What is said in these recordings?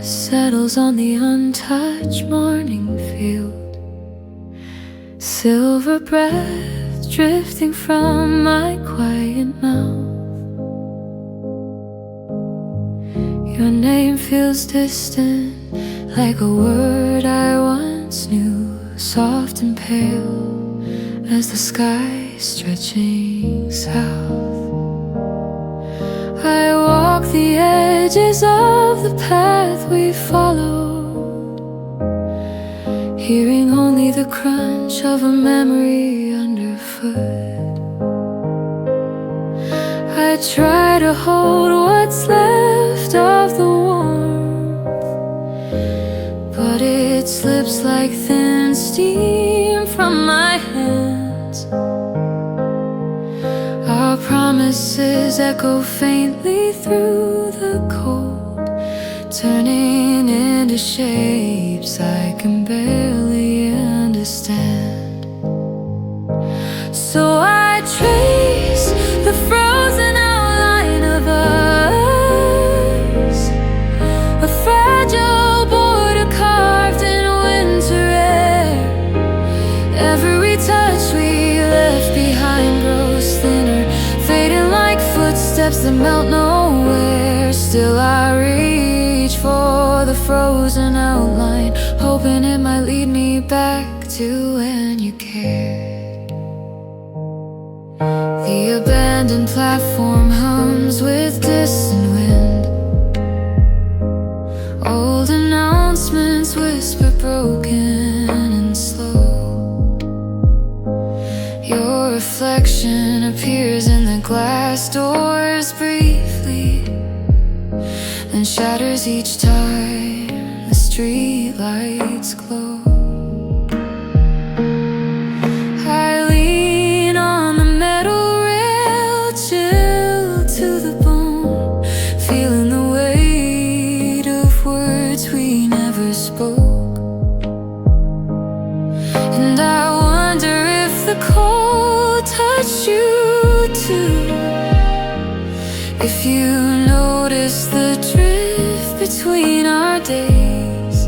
settles on the untouched morning field. Silver breath drifting from my quiet mouth. Your name feels distant, like a word I once knew, soft and pale as the sky stretching south. I walk the edges of the path we followed, hearing only the crunch of a memory underfoot. I try to hold what's left of the warmth, but it slips like thin steam from my hands. Our promises echo faintly through the cold, turning into shapes I can barely understand. So I trace the frozen outline of us, a fragile border carved in winter air. Every touch we left behind grows thinner, fading like footsteps that melt nowhere. Still I reach for the frozen outline, hoping it might lead me back to when you cared. The abandoned platform hums with distant wind. Old announcements whisper broken and slow. Your reflection appears in the glass doors briefly, then shatters each time the street lights glow. I lean on the metal rail, chilled to the bone, feeling the weight of words we never spoke. And I wonder if the cold touched you too, if you notice the drift between our days.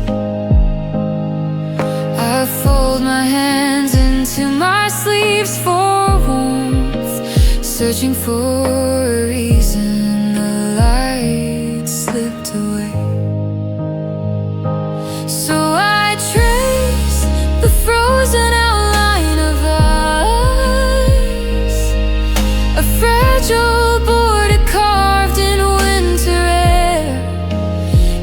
I fold my hands into my sleeves for warmth, searching for a reason the light slipped away. So I trace the frozen outline of us, a fragile border carved in winter air.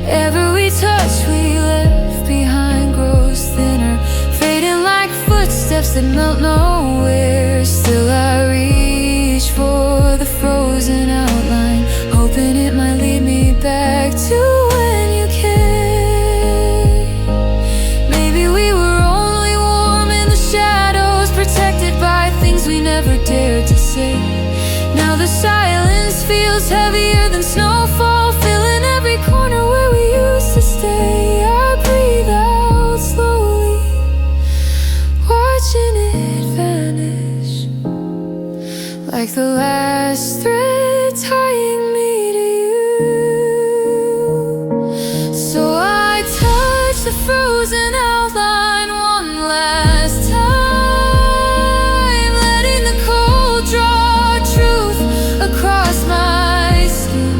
Every touch we left behind grows thinner, fading like footsteps that melt nowhere. Still I reach for the frozen outline, hoping it might lead me back to when you came. Maybe we were only warm in the shadows, protected by things we never dared to say. Now the silence feels heavier than snowfall, filling every corner where we used to stay. I breathe out slowly, watching it vanish, like the last thread tying me to you. So I touch the frozen outline one last time, letting the cold draw truth across my skin.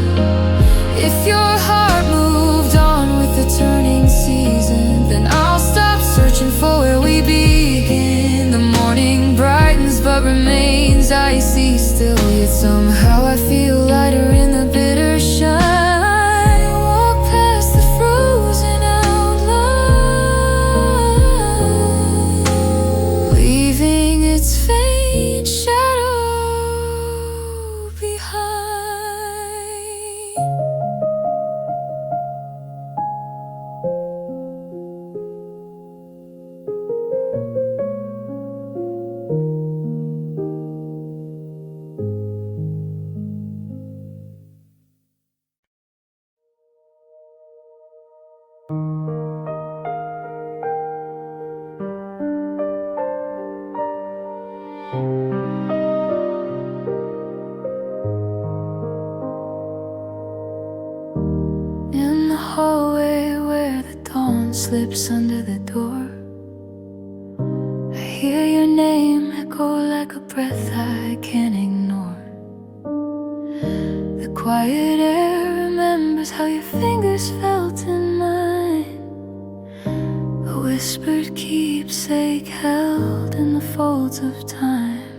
If your heart moved on with the turning season, then I'll stop searching for where we begin. The morning brightens but remains icy still, yet somehow I feel lighter in the bitter shine. Walk past the frozen outline, leaving its faint shadow behind. In the hallway slips under the door. I hear your name echo like a breath I can't ignore. The quiet air remembers how your fingers felt in mine. A whispered keepsake held in the folds of time.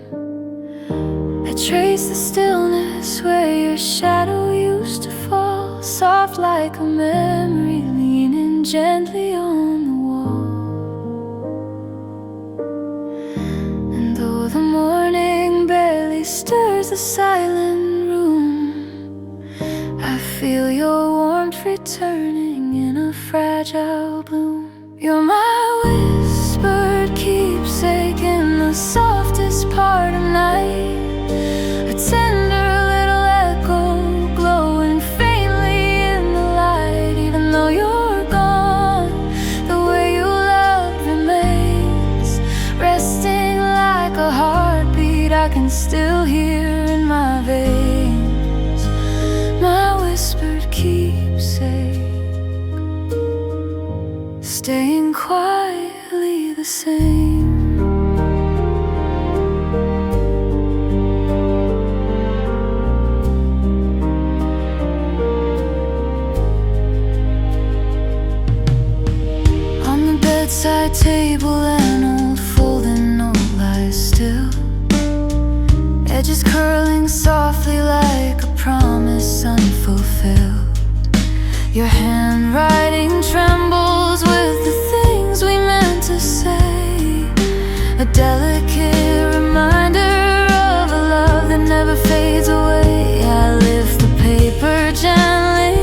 I trace the stillness where your shadow used to fall, soft like a memory, leaning gently on the wall. And though the morning barely stirs the silent room, I feel your warmth returning in a fragile bloom. You're my whispered keepsake in the softest part of night. A tender little echo glowing faintly in the light. Even though you're gone, the way you loved remains, resting like a heartbeat I can still hear in my veins. My whispered keepsake, staying quietly the same. On the bedside table, an old folded note lies still, edges curling softly like a promise unfulfilled. Your handwriting trembles with the things we meant to say, a delicate reminder of a love that never fades away. I lift the paper gently,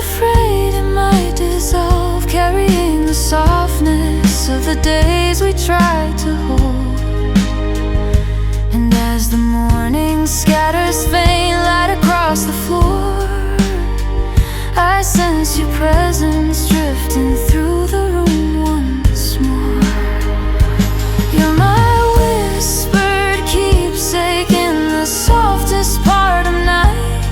afraid it might dissolve, carrying the softness of the days we tried to hold. And as the morning scatters faint light across the floor, I sense your presence drifting through the room once more. You're my whispered keepsake in the softest part of night.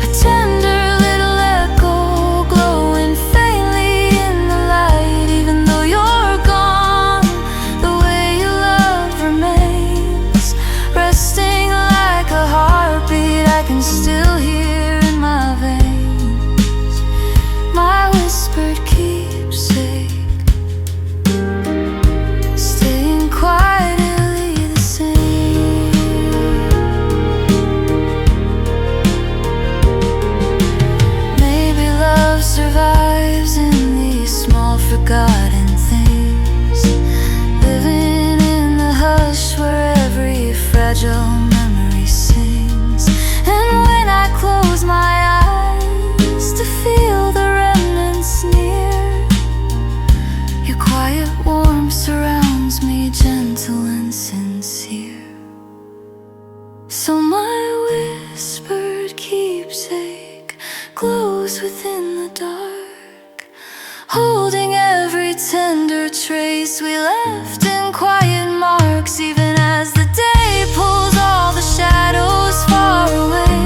A tender little echo glowing faintly in the light. Even though you're gone, the way you love remains, resting like a heartbeat I can still hear in my veins. My whispered keepsake, staying quietly the same. Maybe love survives in these small forgotten things, living in the hush where every fragile memory sings. And when I close my eyes to feel the remnants near, your quiet warmth surrounds me, gentle and sincere. So my whispered keepsake glows within the dark, holding every tender trace we left in quiet marks. Even as the day pulls all the shadows far away,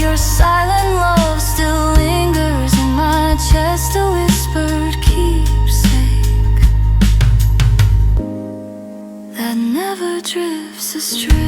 your silent love still lingers in my chest, a whispered keepsake that never drifts astray.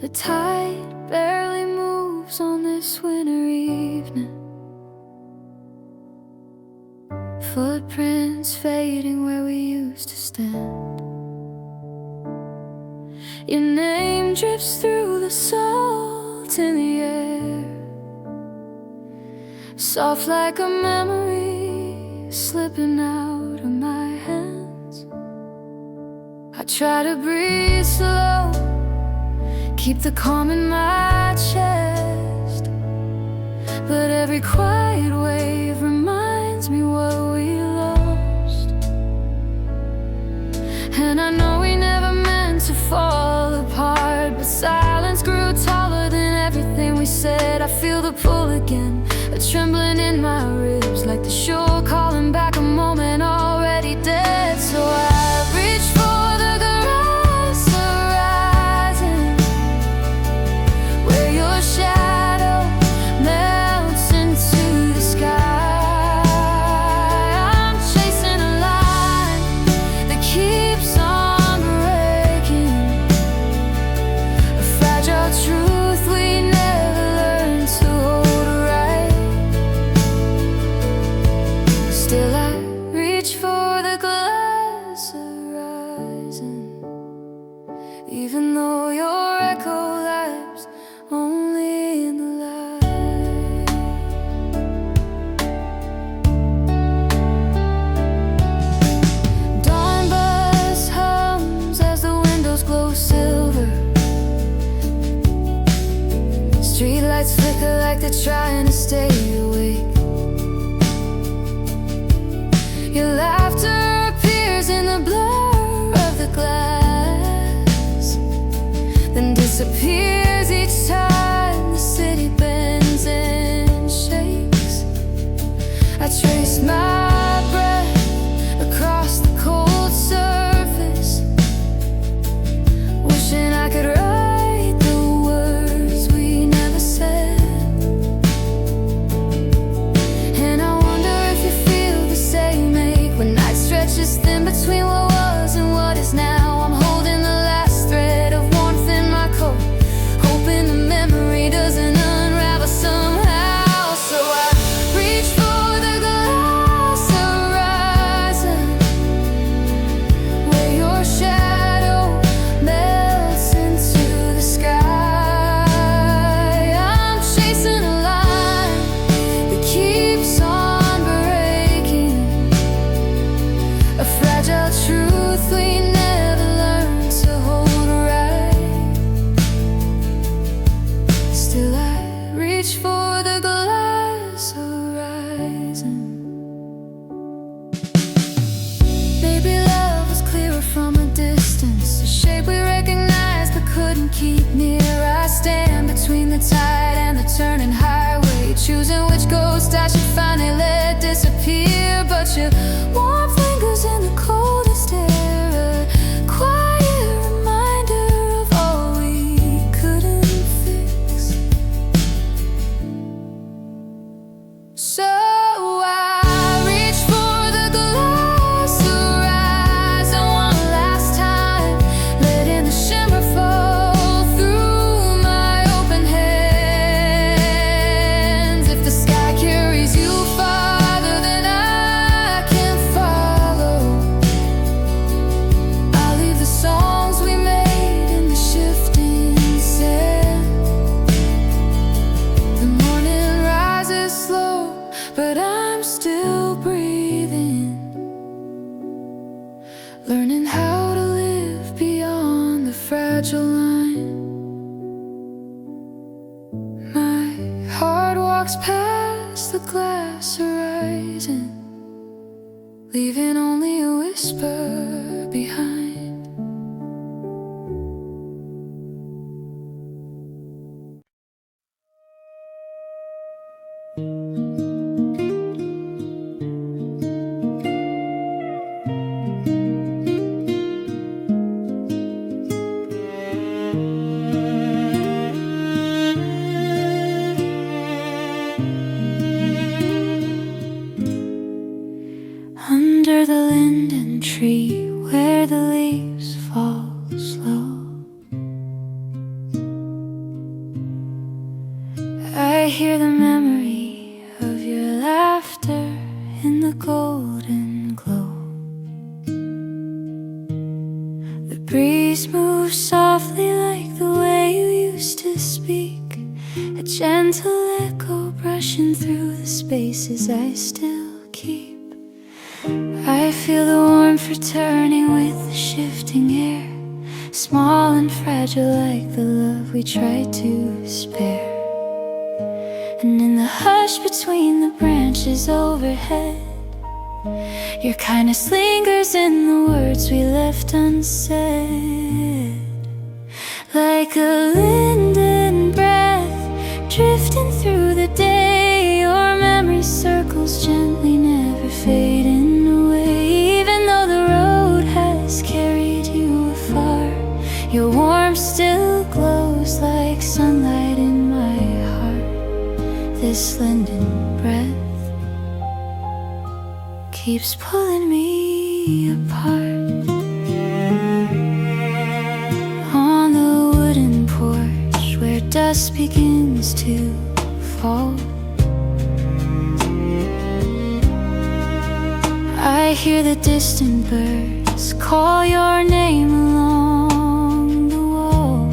The tide barely moves on this winter evening, footprints fading where we used to stand. Your name drifts through the salt in the air, soft like a memory is slipping out of my hands. I try to breathe slow, keep the calm in my chest, but every quiet wave reminds me what we lost. And I know we never meant to fall apart, but silence grew taller than everything we said. I feel the pull again, a trembling in my ribs, like the shore calling back a moment already dead. So I reach for the grass horizon, where your shadow melts into the sky. I'm chasing a line that keeps on breaking, a fragile truth we never learned to hold right. Still I reach for the glass horizon, even though your echo lies only in the light. Dawn bus hums as the windows glow silver. Streetlights flicker like they're trying to stay awake. Your laughter appears in the blur of the glass, then disappears each time the city bends and shakes. I trace my breath across the cold surface, wishing I could write the words we never said. And I wonder if you feel the same ache when night stretches thin between what was and what is now. I'm holding the last thread of warmth in my coat, hoping the memory doesn't unravel somehow. So I reach for the glass horizon, where your shadow melts into the sky. I'm chasing a line that keeps on breaking, a fragile truth we never learned to hold right. Still I reach for the glass horizon. Maybe love was clearer from a distance, a shape we recognized but couldn't keep near. I stand between the tide and the turning highway, choosing which ghost I should finally let disappear. But your warmth lingers in the coldest air, a quiet reminder of all we couldn't fix. So I reach for the glass horizon one last time, letting the shimmer fall through my open hands. If the sky carries you farther than I can follow, I'll leave the songs we made in the shifting sand. The morning rises slow, but I'm still breathing, learning how to live beyond the fragile line. My heart walks past the glass horizon, leaving only a whisper behind. Under the linden tree where the leaves fall slow, I hear the memory of your laughter in the golden glow. The breeze moves softly like the way you used to speak, a gentle echo brushing through the spaces I still keep. I feel the warmth returning with the shifting air, small and fragile like the love we tried to spare. And in the hush between the branches overhead, your kindness lingers in the words we left unsaid. Like a linden breath drifting through the day, your memory circles gently, never fading away. Even though the road has carried you afar, your warmth still glows like sunlight in my heart. This linden breath keeps pulling me apart. On the wooden porch where dusk begins to fall, I hear the distant birds call your name along the wall.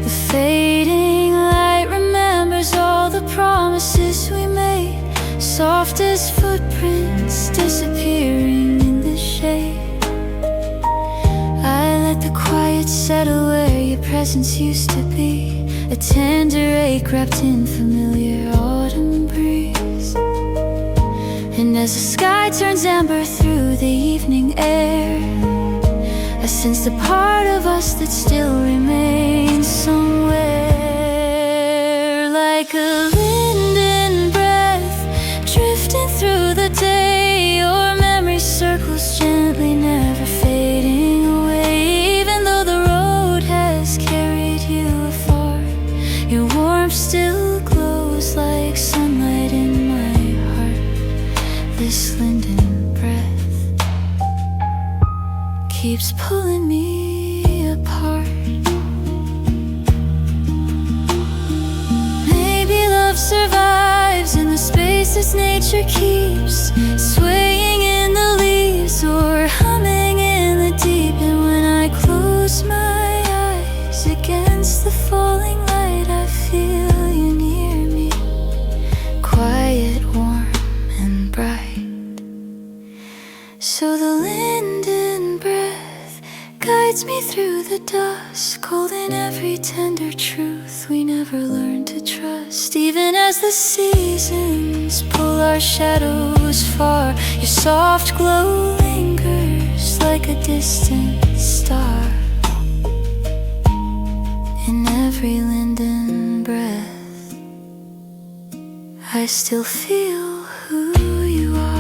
The fading light remembers all the promises we made, soft as footprints disappearing in the shade. I let the quiet settle where your presence used to be, a tender ache wrapped in familiar autumn breeze. And as the sky turns amber through the evening air, I sense the part of us that still remains somewhere. Like a linden breath drifting through the day, your memory circles gently, never fading away. Even though the road has carried you afar, your warmth still glows like sunlight in my heart. This linden breath keeps pulling me apart. Maybe love survives in the spaces nature keeps, swaying in the leaves or humming in the deep. And when I close my eyes against the falling light, I feel you near me, quiet, warm and bright. So the linden breath guides me through the dusk, holding every tender truth we never learned to trust. Even as the seasons pull our shadows far, your soft glow lingers like a distant star. In every linden breath, I still feel who you are.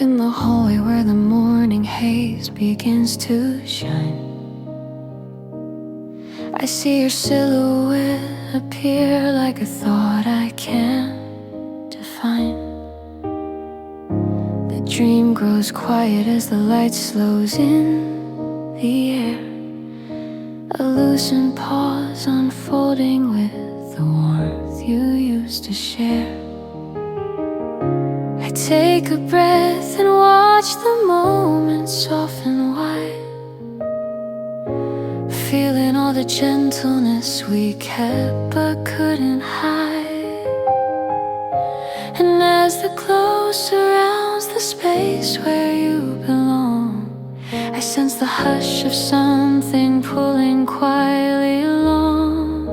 In the hallway where the morning haze begins to shine, I see your silhouette appear like a thought I can't define. The dream grows quiet as the light slows in the air, a lucent pause unfolding with the warmth you used to share. I take a breath and watch the moment soften wide, feeling all the gentleness we kept but couldn't hide. And as the glow surrounds the space where you belong, I sense the hush of something pulling quietly along.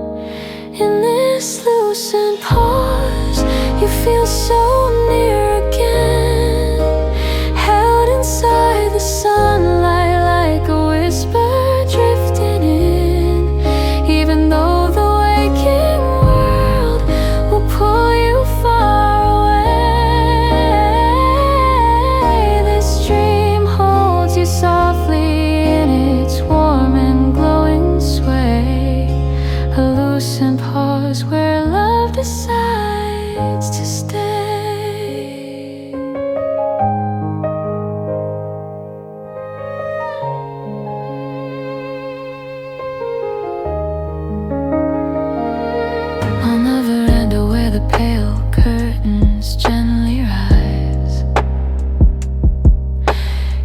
In this lucent pause, you feel so near again, held inside the sunlight like a whisper drifting in. Even though the waking world lucent pause where love decides to stay. On the veranda where the pale curtains gently rise,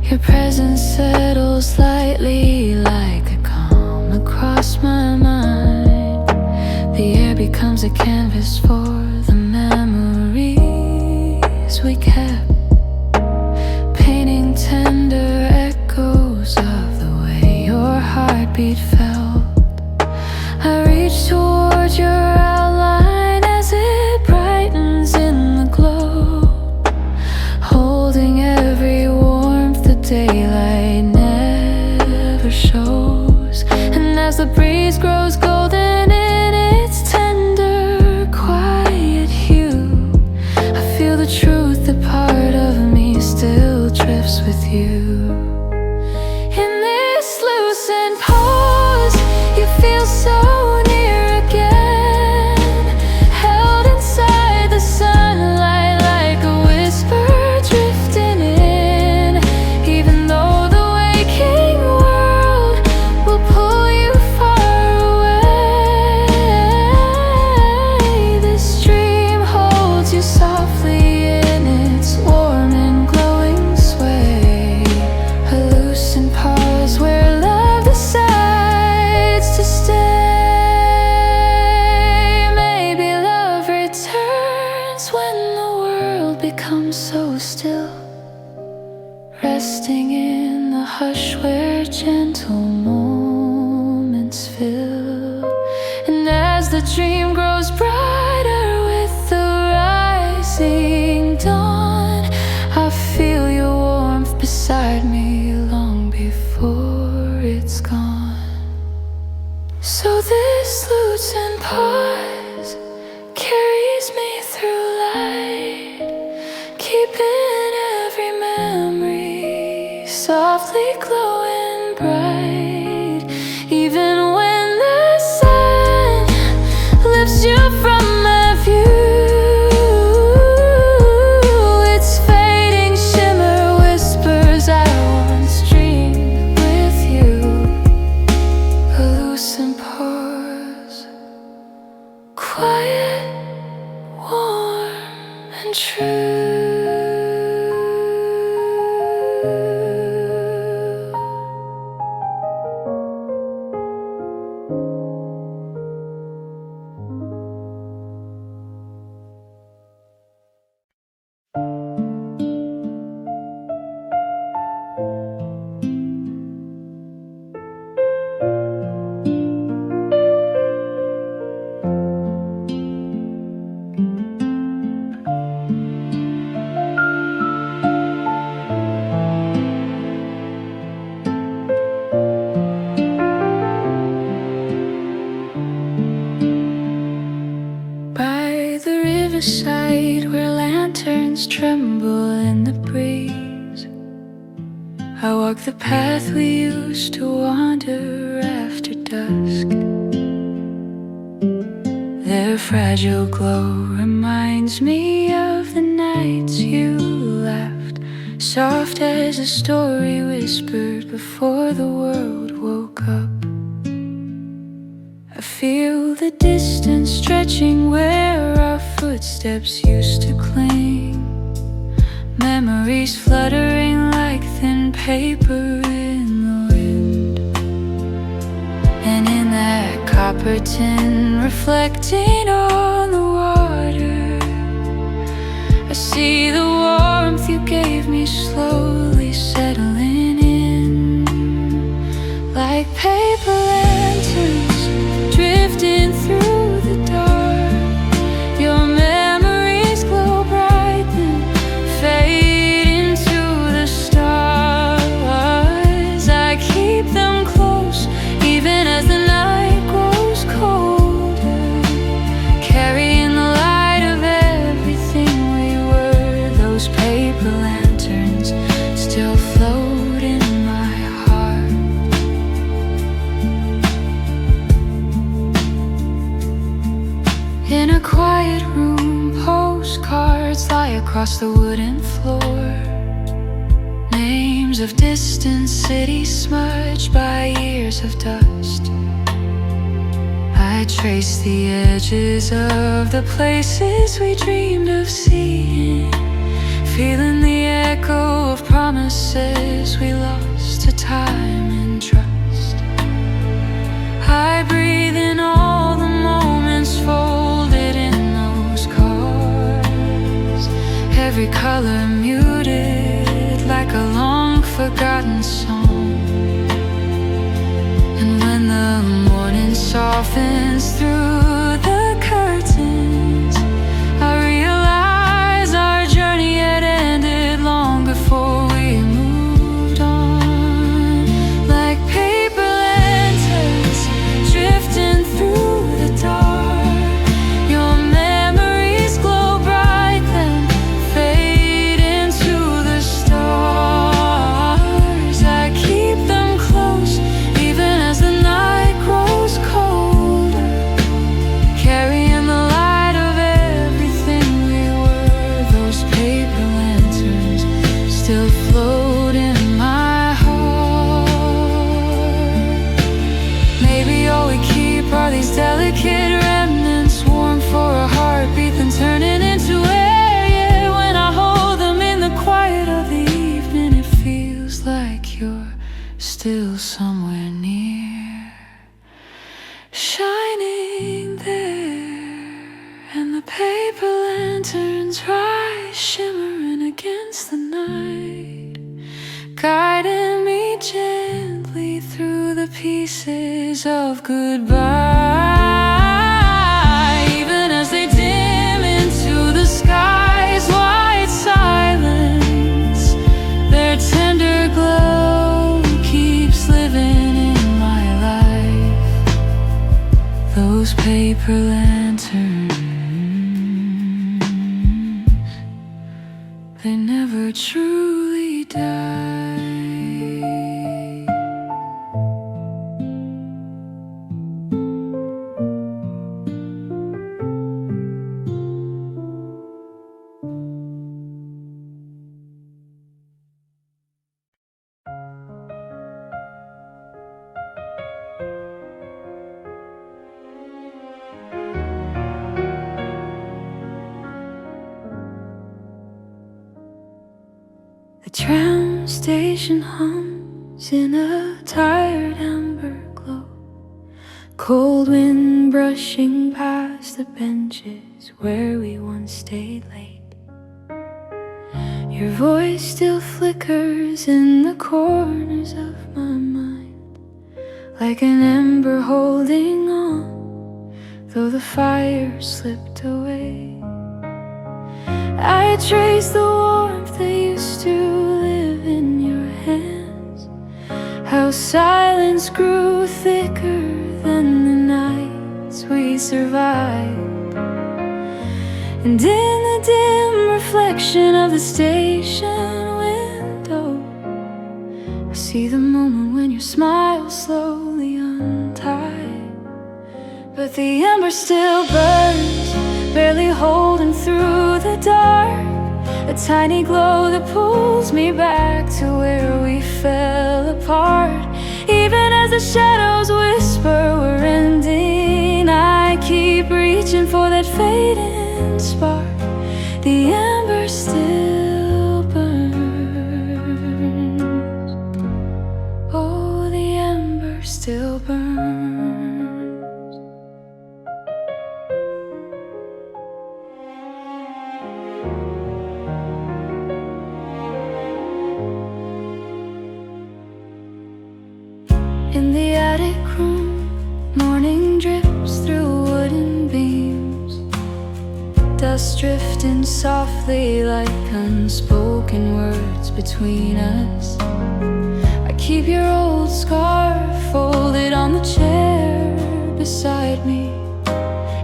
your presence settles lightly like a calm across my mind. The air becomes a canvas for the memories we kept, painting tender echoes of the way your heartbeat felt. I reach towards your outline as it brightens in the glow, holding every warmth the daylight never shows. And as the breeze grows golden in its tender, quiet hue, I feel the truth that part of me still drifts with you. In this lucent pause, you feel so near again, held inside the sunlight like a whisper drifting in. Even though the waking world will pull you far away, this dream holds you softly in its warm and glowing sway. A lucent pause where love decides to stay. Maybe love returns when the world becomes so still, resting in the hush where gentle moments fill. And as the dream grows brighter with the rising dawn, I feel your warmth beside me long before it's gone. So this lucent pause carries me through light, keeping every memory softly glowing bright. Even when the sun lifts you from my view, its fading shimmer whispers I once dreamed with you. A lucent pause, quiet, warm and true. By the riverside where lanterns tremble in the breeze, I walk the path we used to wander after dusk. Their fragile glow reminds me of the nights you laughed, soft as a story whispered before the world woke up. I feel the distance stretching where our footsteps used to cling, memories fluttering like thin paper in the wind. And in that copper tin reflecting on the water, I see the warmth you gave me slowly settling in, like paper lanterns drifting through the dark. Your memories glow bright then fade into the stars. I keep them close even as the night grows colder, carrying the light of everything we were. Those paper lanterns still float in my heart. In a quiet room, postcards lie across the wooden floor. Names of distant cities smudged by years of dust. I trace the edges of the places we dreamed of seeing, feeling the echo of promises we lost to time and trust. I breathe in all the moments folded in those cards, every color muted like a long forgotten song. And when the morning softens through the curtains, I realize our journey had ended long before we moved on. Like paper lanterns drifting through the dark, your memories glow bright then fade into the stars. I keep them close even as the night grows colder, carrying the light of everything we were. Those paper lanterns still float in my heart. Maybe all we keep are these delicate remnants, warm for a heartbeat then turning into air. Yeah, when I hold them in the quiet of the evening, it feels like you're still somewhere near, shining there. And the paper lanterns rise shimmering against the night, guiding me gently through the pieces of goodbye. Even as they dim into the sky's white silence, their tender glow keeps living in my life. Those paper lanterns, they never truly die. The tram station hums in a tired amber glow, cold wind brushing past the benches where we once stayed late. Your voice still flickers in the corners of my mind, like an ember holding on, though the fire slipped away. I trace the warmth that used to live in your hands, how silence grew thicker than the nights we survived. And in the dim reflection of the station window, I see the moment when your smile slowly untied. But the ember still burns, barely holding through the dark, a tiny glow that pulls me back to where we fell apart. Even as the shadows whisper we're ending, I keep reaching for that fading spark. The ember still burns. Oh, the ember still burns. In the attic room, morning drips through wooden beams, dust drifting softly like unspoken words between us. I keep your old scarf folded on the chair beside me.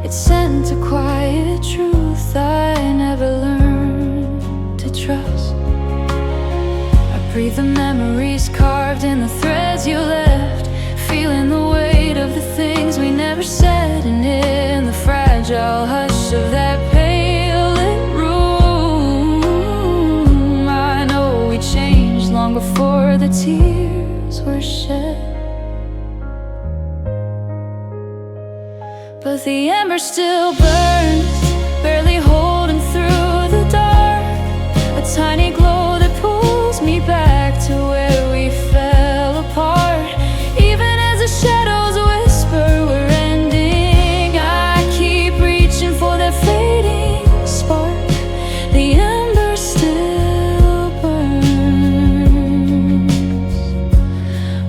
It sent a quiet truth I never learned to trust. I breathe the memories carved in the threads you left, feeling the weight of the things we never said, and in the fragile hush but the ember still burns, barely holding through the dark. A tiny glow that pulls me back to where we fell apart. Even as the shadows whisper we're ending, I keep reaching for that fading spark. The ember still burns.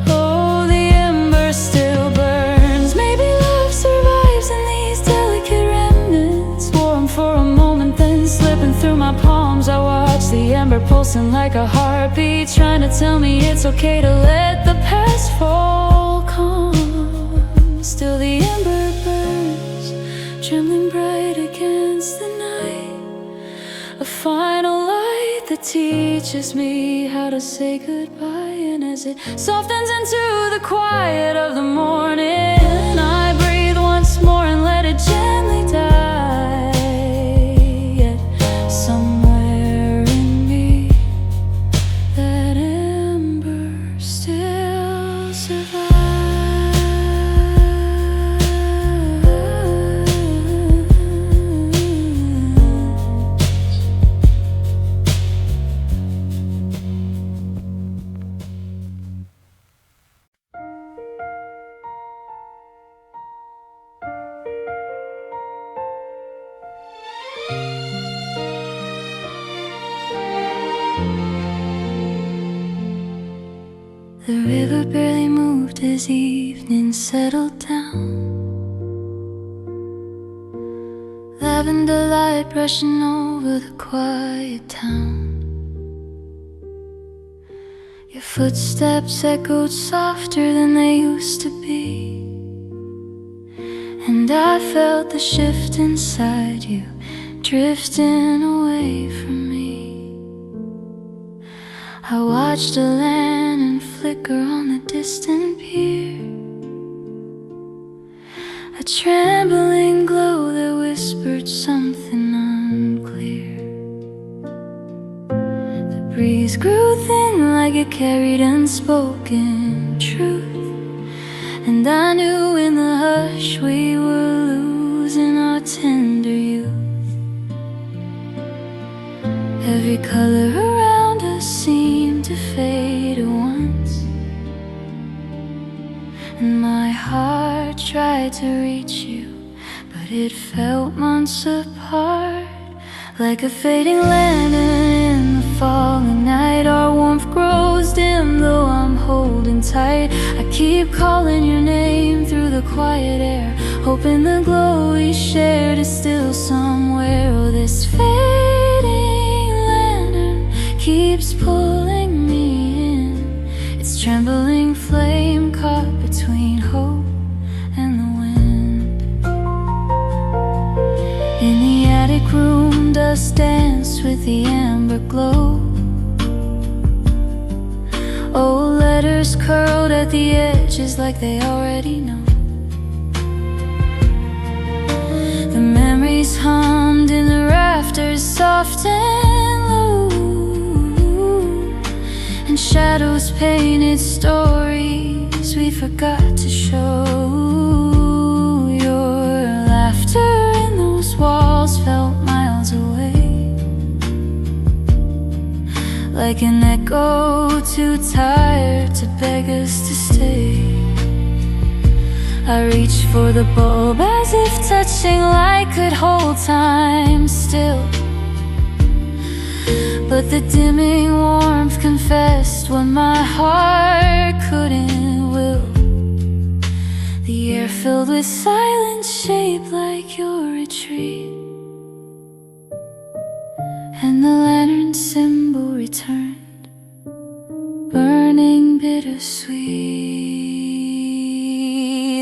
Oh, the ember still burns. Maybe love survives in these delicate remnants, warm for a moment, then slipping through my palms. I watch the ember pulsing like a heartbeat, trying to tell me it's okay to let the past fall calm. Still the ember burns, trembling bright against the night. A final light that teaches me how to say goodbye. And as it softens into the quiet of the morning, I breathe once more and let it gently die. Yet somewhere in me, that ember still survives. The river barely moved as evening settled down. Lavender light brushing over the quiet town. Your footsteps echoed softer than they used to be, and I felt the shift inside you, drifting away from me. I watched a lantern flicker on the distant pier, a trembling glow that whispered something unclear. The breeze grew thin like it carried unspoken truth, and I knew in the hush we were losing our tender youth. Every color around us seemed to fade at once, and my heart tried to reach you, but it felt months apart. Like a fading lantern in the falling night, our warmth grows dim though I'm holding tight. I keep calling your name through the quiet air, hoping the glow we shared is still somewhere. Oh, this fading lantern keeps pulling me in, its trembling flame caught between hope and the wind. In the attic room, dust danced with the amber glow. Old letters curled at the edges like they already know. The memories hummed in the rafters, soft and low, and shadows painted stories we forgot to show. Your laughter in those walls felt miles away, like an echo too tired to beg us to stay. I reached for the bulb as if touching light could hold time still, but the dimming warmth confessed what my heart couldn't will. The air filled with silence shaped like your retreat, and the lantern symbol returned, burning bittersweet.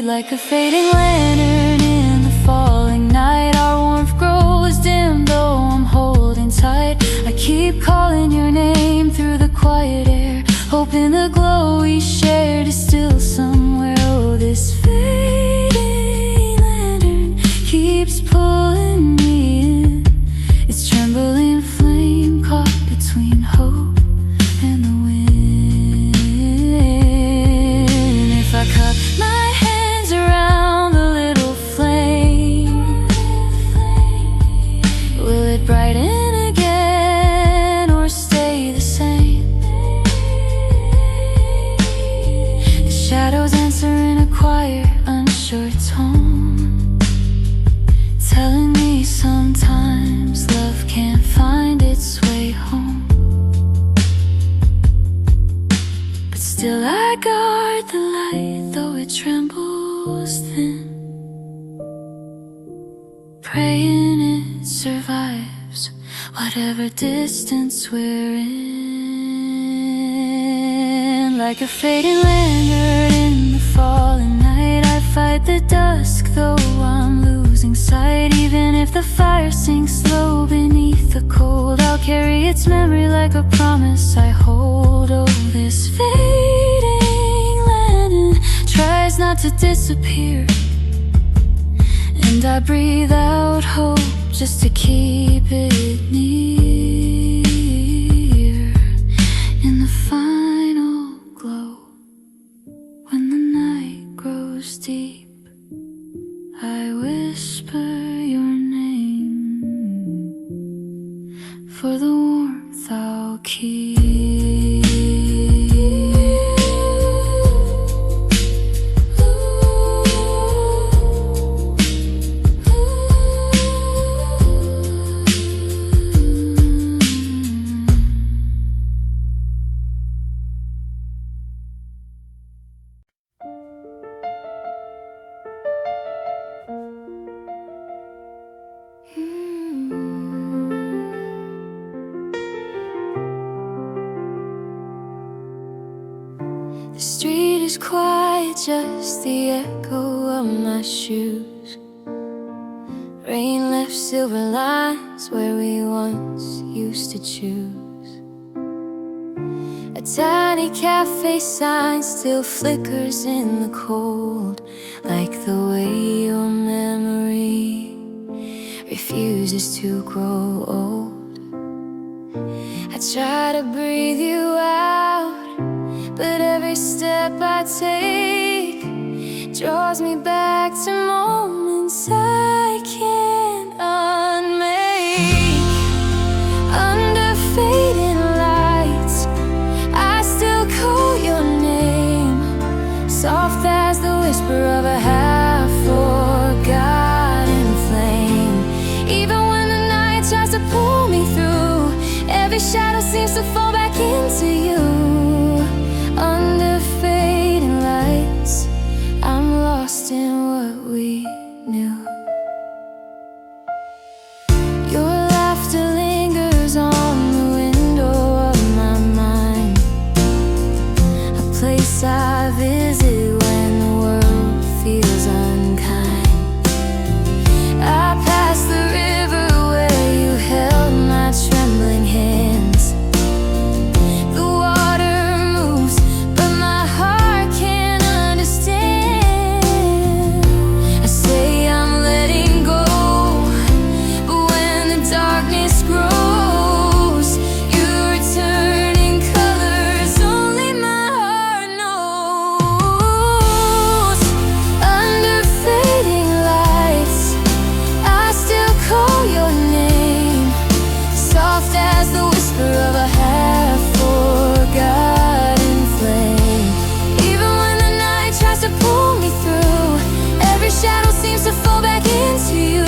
Like a fading lantern in the falling night, our warmth grows dim though I'm holding tight. I keep calling your name through the quiet air, hoping the glow we shared is still somewhere. Oh, this fading lantern keeps pulling me in, its trembling flame caught between hope and the wind. And if I cup my hands around the little flame, praying it survives whatever distance we're in. Like a fading lantern in the falling night, I fight the dusk though I'm losing sight. Even if the fire sinks low beneath the cold, I'll carry its memory like a promise I hold. Oh, this fading lantern tries not to disappear, and I breathe out hope just to keep it near. In the final glow, when the night grows deep, I whisper your name for the warmth I'll keep. The street is quiet, just the echo of my shoes. Rain left silver lines where we once used to choose. A tiny cafe sign still flickers in the cold, like the way your memory refuses to grow old. I try to breathe you out, but every step I take draws me back to moments I can't unmake. Under fading lights, I still call your name, soft as the whisper of a half-forgotten flame. Even when the night tries to pull me through, every shadow seems to fall back into you. Under fading lights, I'm lost in what we knew. Your laughter lingers on the window of my mind, a place I visit when the world feels unkind. I passed the river where you held my trembling hands. The water moves, but my heart can't understand. I say I'm letting go, but when the darkness grows, you return in colors only my heart knows. Under fading lights, I still call your name, soft as the whisper of a half-forgotten flame. Even when the night tries to pull me through, every shadow seems to fall back into you.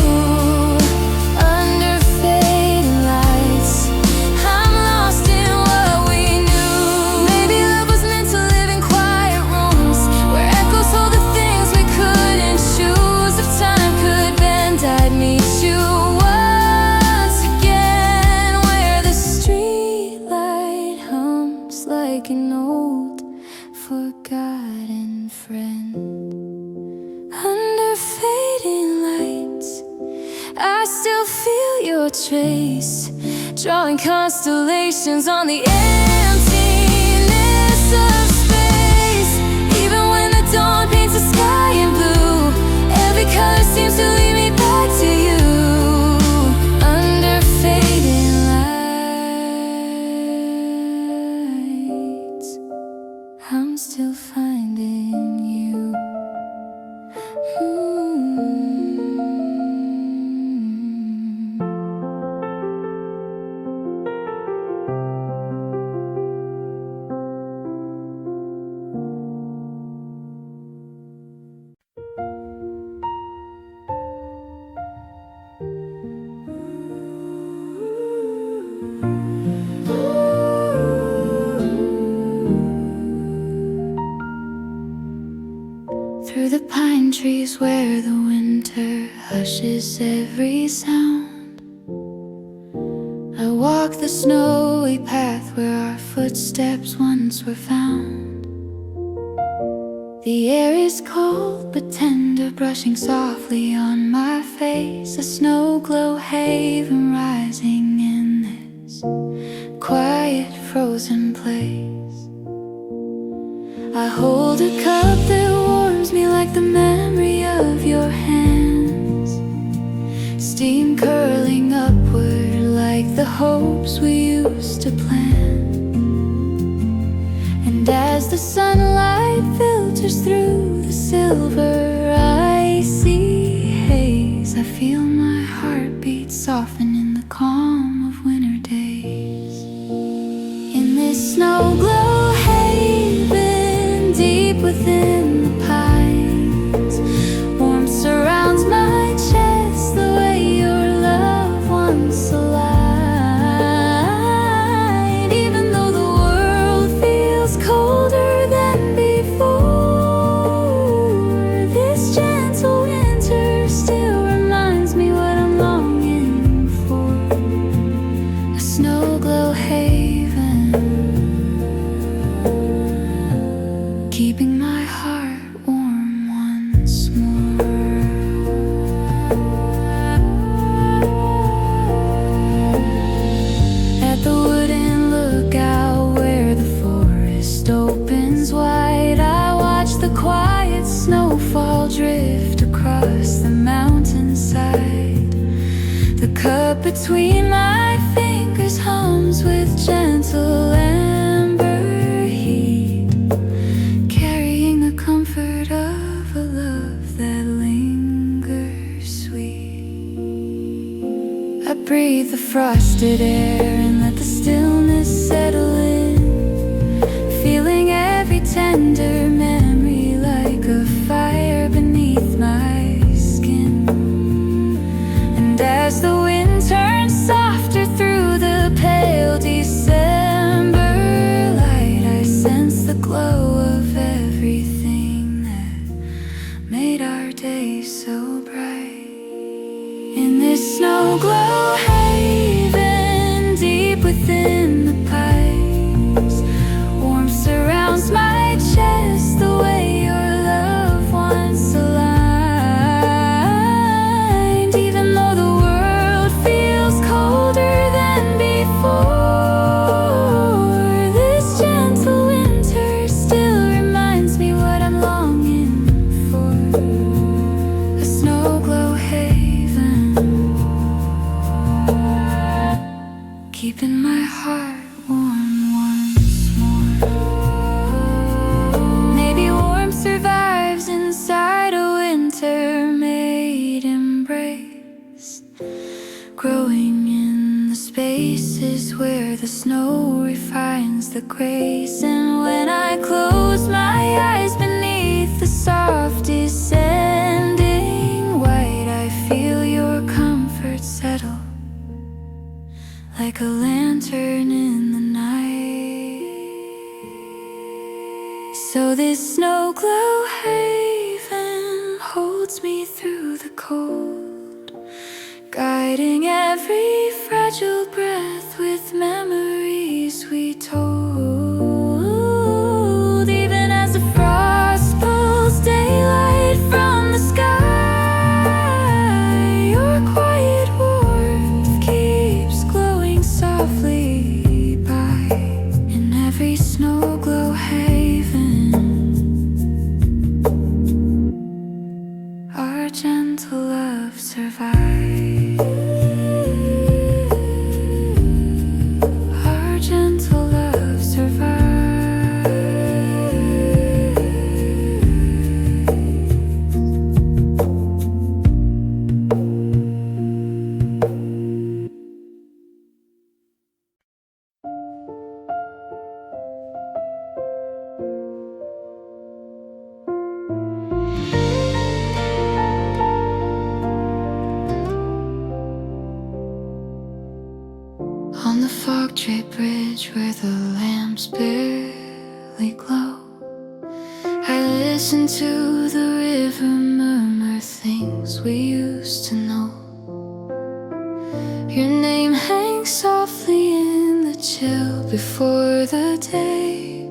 Under fading lights, I'm lost in what we knew. Maybe love was meant to live in quiet rooms, where echoes hold the things we couldn't choose. If time could bend, I'd meet you once again, where the streetlight hums like an old forgotten friend. Under fading lights, I still feel your trace, drawing constellations on the emptiness of space. Even when the dawn paints the sky in blue, every color seems to lead me back to you. Under fading lights, I'm still finding you. hushes every sound. I walk the snowy path where our footsteps once were found. The air is cold but tender, brushing softly on my face. A Snowglow Haven rising in this quiet frozen place. I hold a cup that warms me like the memory of your hands. Steam curling upward like the hopes we used to plan. And as the sunlight filters through the silver icy haze, I feel my heartbeat soften in the calm of winter days. In this Snowglow Haven, deep within the pines, warmth surrounds my chest the way your love once aligned. Even though the world feels colder than before, this gentle winter still reminds me what I'm longing for. A Snowglow Haven, keeping my heart warm once more. At the wooden lookout where the forest opens wide, I watch the quiet snowfall drift across the mountainside. The cup between my fingers hums with gentle ember heat, carrying the comfort of a love that lingers sweet. I breathe the frosted air and let the stillness settle in, feeling every tender memory like a fire beneath my skin. And as the wind turns softer through the pale December light, I sense the glow of everything that made our days so bright. In this Snowglow Haven, deep within the pines, warmth surrounds my chest the way your love once aligned. Even though the world feels colder than before, this gentle winter still reminds me what I'm longing for. A Snowglow Haven, keeping my heart warm once more. Maybe warmth survives inside a winter-made embrace, growing in the spaces where the snow refines the grace. And when I close my eyes beneath the soft descending white, I feel your comfort settle like a lantern in the night. So this Snowglow Haven holds me through the cold, guiding every fragile breath with memories we told. Even as the frost pulls daylight from the sky, your quiet warmth keeps glowing softly by. In every Snowglow Haven, our gentle love survives. Our gentle love survives. On the fog-draped bridge where the lamps barely glow, I listen to the river murmur things we used to know. Your name hangs softly in the chill before the day.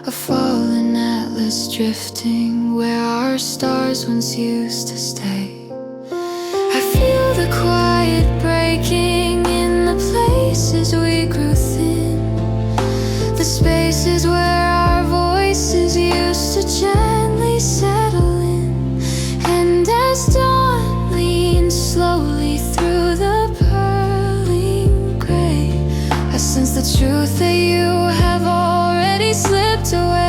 A fallen atlas drifting where our stars once used to stay. I feel the quiet breaking in the places we grew thin, the spaces where our voices used to gently settle in. And as dawn leans slowly through the pearling gray, I sense the truth that you have already slipped away.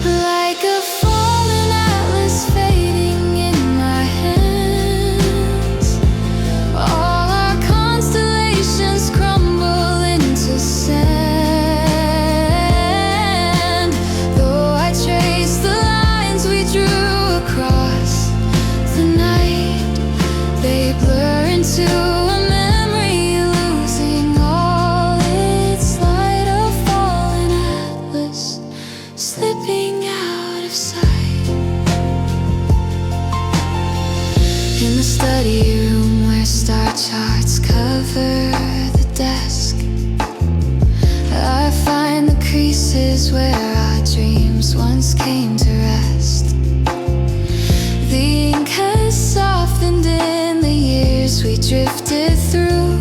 Like a fallen atlas fading in my hands, all our constellations crumble into sand. Though I trace the lines we drew across the night, they blur into a memory, losing all its light. A fallen atlas slipping out of sight. In the study room where star charts cover the desk, I find the creases where our dreams once came to rest. The ink has softened in the years we drifted through,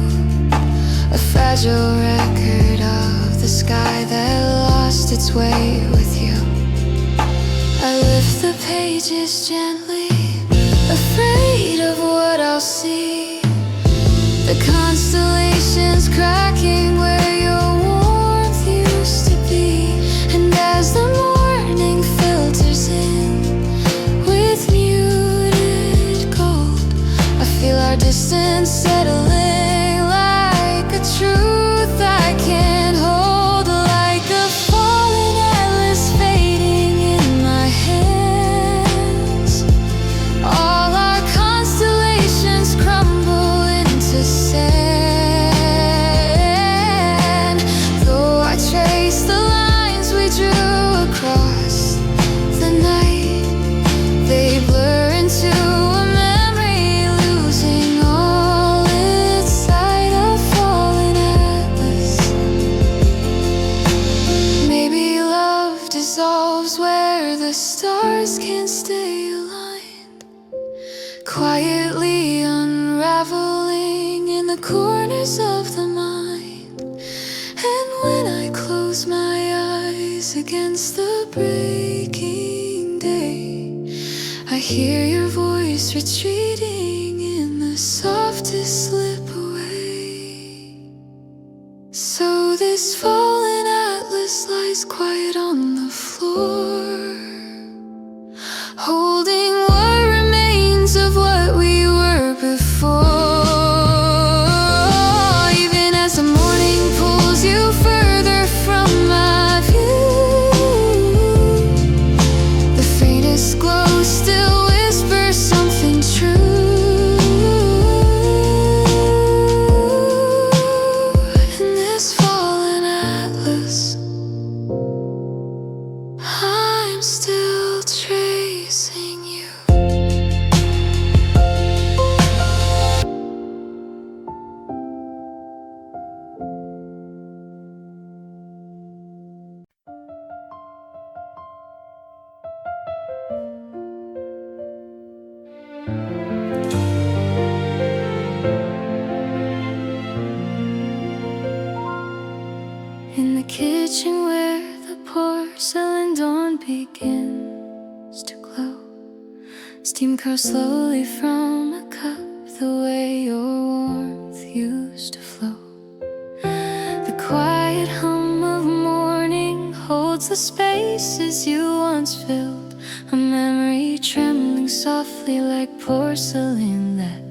a fragile record of the sky that lost its way with you. I lift the pages gently, afraid of what I'll see. The constellations cracking where your warmth used to be. And as the morning filters in with muted gold, I feel our distance settling like a truth I can't hold. Like a fallen atlas fading in my hands, all our constellations crumble into sand. Though I trace the lines we drew across the night, they blur into a memory, losing all its sight. A fallen atlas. Maybe love dissolves where the stars can't stay aligned, quietly unraveling in the corners of the mind. And when I close my eyes against the breaking day, I hear your voice retreating in the softest slip away. So this fallen atlas lies quiet on the floor, holding what remains of what we were before. Even as the morning pulls you further from my view, the faintest glow still whispers something true. In this fallen atlas, I'm still tracing you. In the kitchen where the porcelain dawn begins to glow, steam curls slowly from a cup the way your warmth used to flow. The quiet hum of morning holds the spaces you once filled, a memory trembling softly like porcelain that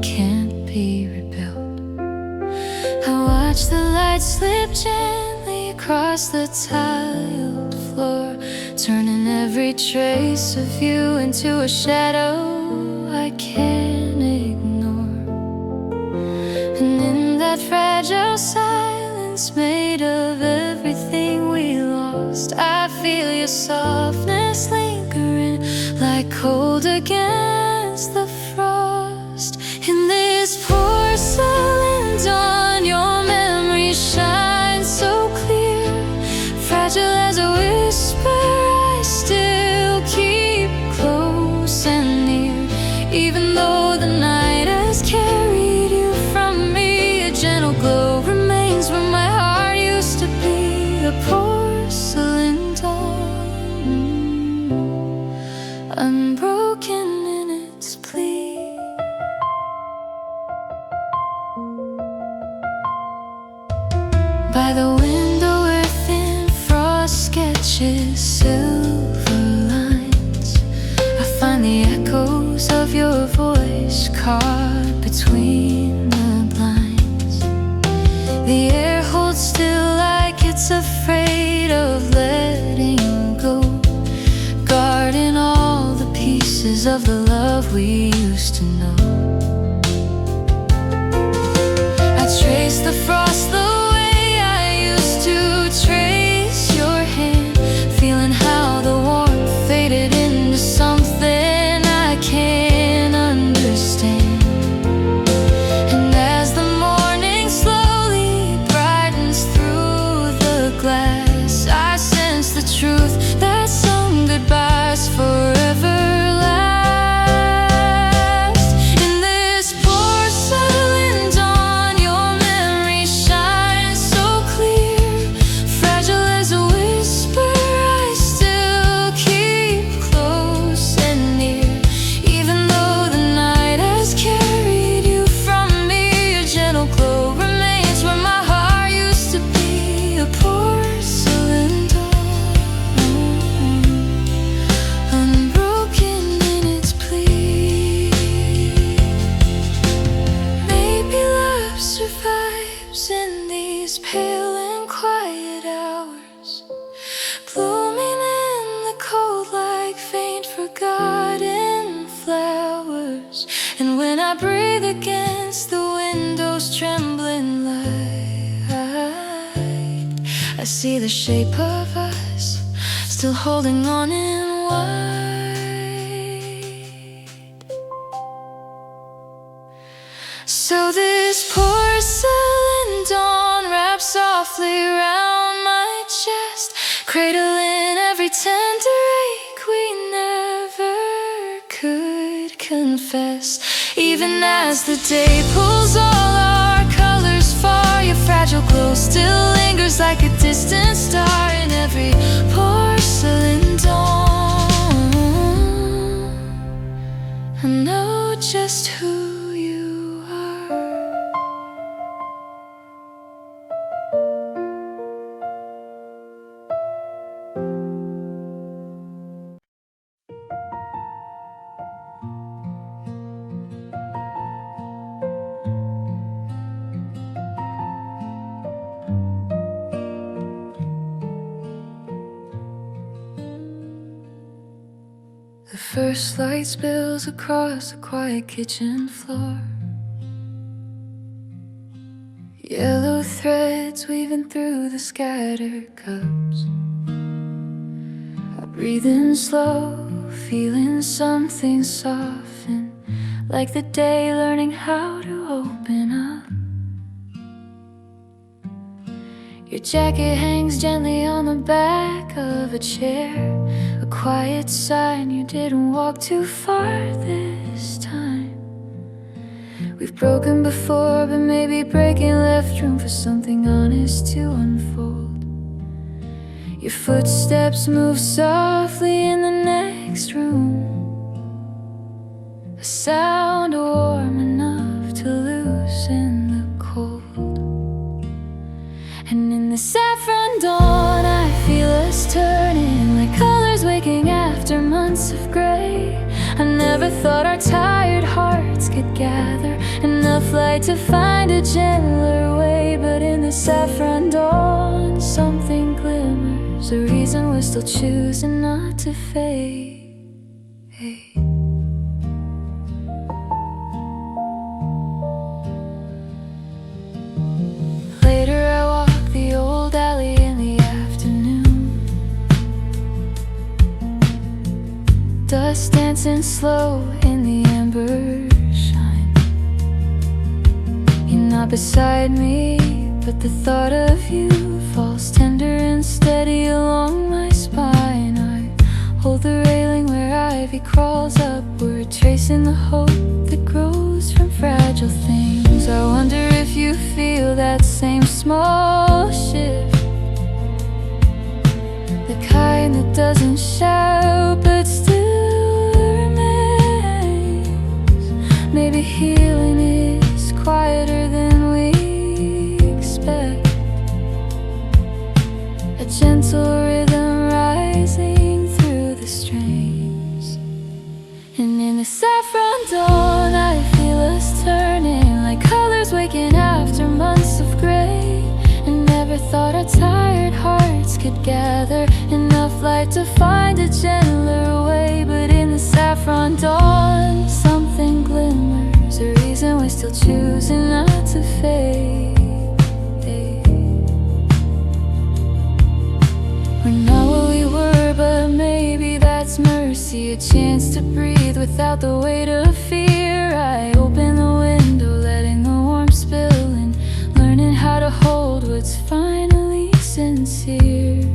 can't be rebuilt. I watch the light slip gently across the tiled floor, turning every trace of you into a shadow I can't ignore. And in that fragile silence made of everything we lost, I feel your softness lingering like cold cold against the frost. In this porcelain dawn, your memory shines so clear. Fragile as a whisper, I still keep close and near. Even though the night has carried you from me, a gentle glow remains where my heart used to be. A porcelain dawn, unbroken in its plea. By the window where thin frost sketches silver lines, I find the echoes of your voice caught between the blinds. The air holds still like it's afraid of letting go, guarding all the pieces of the love we used to know. I trace the frost the way I used to trace your hand, feeling how the warmth faded into something I can't understand. And as the morning slowly brightens through the glass, I sense the truth that some goodbyes forever last. In this porcelain dawn, your memory shines so clear. Fragile as a whisper, I still keep close and near. Even though the night has carried you from me, a gentle glow remains where my heart used to be. A porcelain dawn, unbroken in its plea. Maybe love survives in these pale and quiet hours, blooming in the cold like faint forgotten flowers. And when I breathe against the window's trembling light, I see the shape of us still holding on in white. So this porcelain dawn wraps softly round my chest, cradling every tender ache we never could confess. Even as the day pulls all our colors far, your fragile glow still lingers like a distant star in every porcelain dawn. I know just who you are. The first light spills across the quiet kitchen floor. Yellow threads weaving through the scattered cups. I breathe in slow, feeling something soften, like the day learning how to open up. Your jacket hangs gently on the back of a chair, a quiet sign you didn't walk too far this time. We've broken before, but maybe breaking left room for something honest to unfold. Your footsteps move softly in the next room, a sound warm enough to loosen the cold. And in the saffron dawn, I feel us turning like colors waking after months of gray. I never thought our tired hearts could gather enough light to find a gentler way. But in the saffron dawn, something glimmers, a reason we're still choosing not to fade. Later I walk the old alley in the afternoon, dust dancing and slow in the ember shine. You're not beside me, but the thought of you falls tender and steady along my spine. I hold the railing where ivy crawls upward, tracing the hope that grows from fragile things. I wonder if you feel that same small shift, the kind that doesn't shout but still remains. Maybe healing is quieter than we expect, a gentle rhythm rising through the strings. And in the saffron dawn I feel us turning like colors waking after months of gray. And never thought our tired hearts could gather enough light to find a gentler way. But in the saffron dawn something glimmers, a reason we're still choosing not to fade. We're not what we were, but maybe that's mercy, a chance to breathe without the weight of fear. I open the window, letting the warmth spill in, learning how to hold what's finally sincere.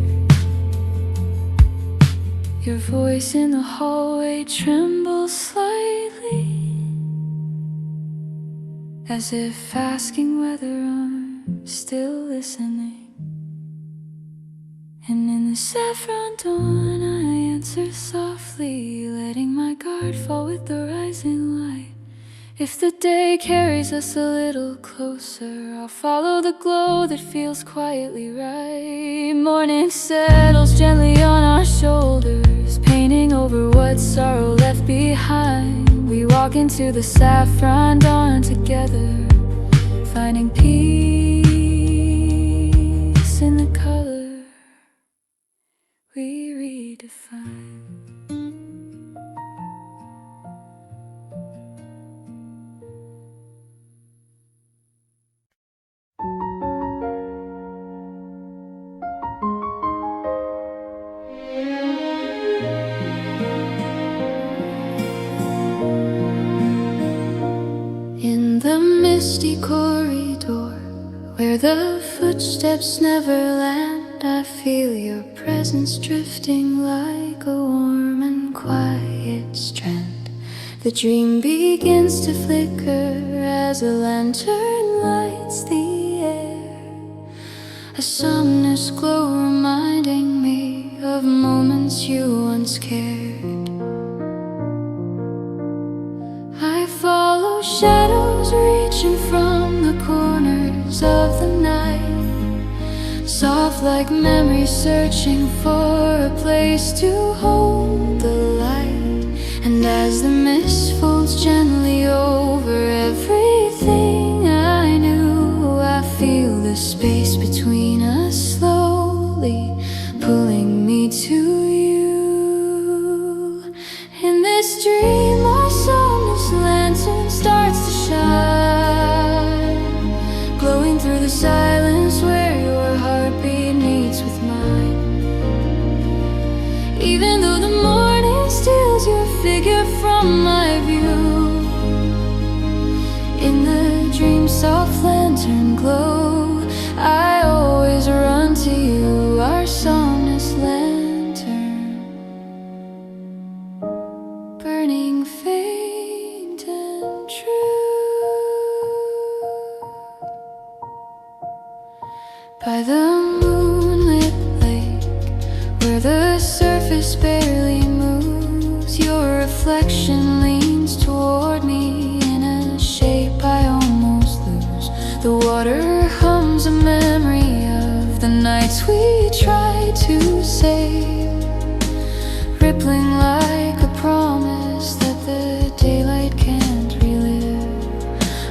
Your voice in the hallway trembles slightly, as if asking whether I'm still listening. And in the saffron dawn I answer softly, letting my guard fall with the rising light. If the day carries us a little closer, I'll follow the glow that feels quietly right. Morning settles gently on our shoulders, painting over what sorrow left behind. We walk into the saffron dawn together, finding peace in the color we redefine. In the misty corridor where the footsteps never land, I feel your presence drifting like a warm and quiet strand. The dream begins to flicker as a lantern lights the air, a somnus glow reminding me of moments you once cared. I follow shadows reaching from the corners of the night, soft like memory searching for a place to hold the light. And as the mist folds gently over everything I knew, I feel the space between us slowly pulling me to you. In this dream our Somnus Lantern starts to shine, glowing through the silence where your heartbeat meets with mine. Even though the morning steals your figure from my view, in the dream's soft lantern glow, I always run to you, our Somnus Lantern, burning faint and true. By the moonlit lake where the surface barely moves, your reflection leans toward me in a shape I almost lose. The water hums a memory of the nights we tried to save, rippling like a promise that the daylight can't relive.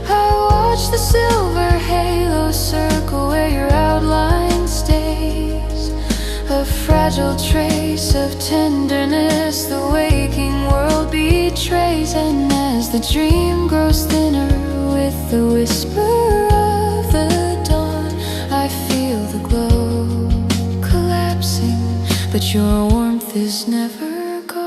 I watch the silver halo circle where your outline stays, a fragile trace of tenderness the waking world betrays. And as the dream grows thinner with the whisper of the dawn, I feel the glow collapsing, but your warmth is never gone.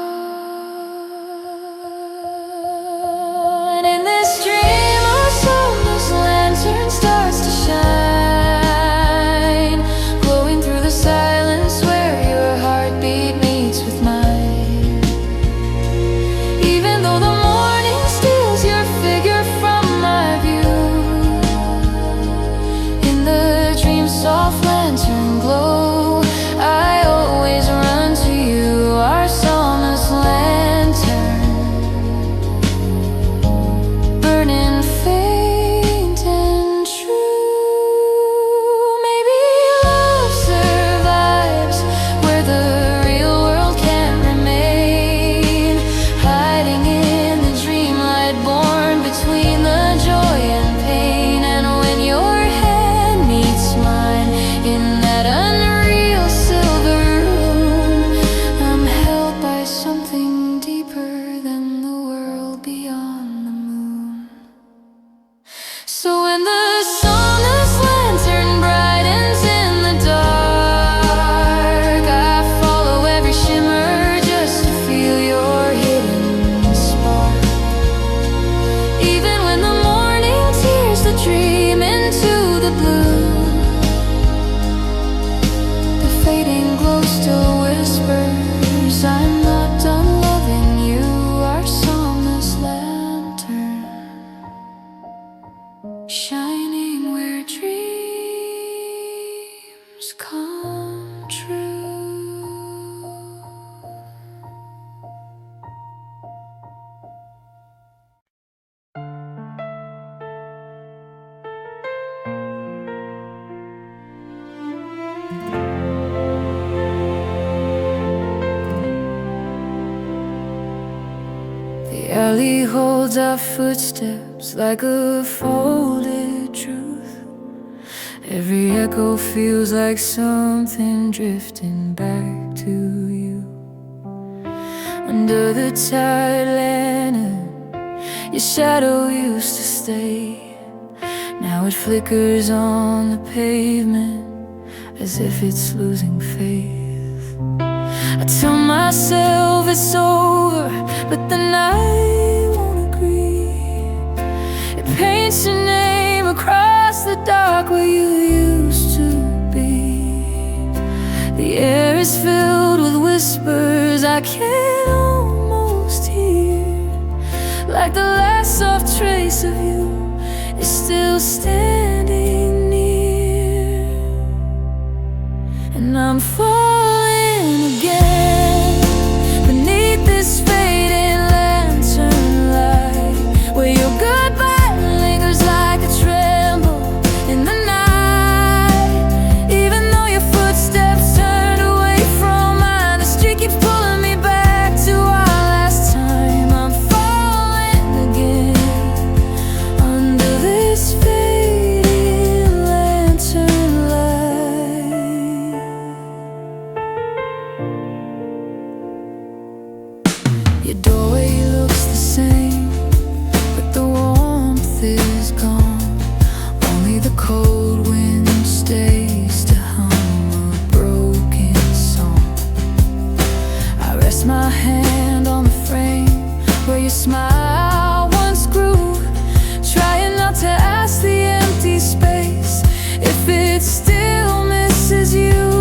shining where dreams come true. The alley holds our footsteps like a folded truth. Every echo feels like something drifting back to you. Under the tired lantern, your shadow used to stay. Now it flickers on the pavement as if it's losing faith. I tell myself it's over, but then I won't agree. It paints your name across the dark where you used to be. The air is filled with whispers I can almost hear, like the last soft trace of you is still standing near. And I'm falling again beneath this fading lantern light, where your goodbye lingers like a tremble in the night. Even though your footsteps turned away from mine, the street keeps pulling me back to our last time. I'm falling again under this fading lantern light. Your doorway looks the same, but the warmth is gone. Only the cold wind stays to hum a broken song. I rest my hand on the frame where your smile once grew, trying not to ask the empty space if it still misses you.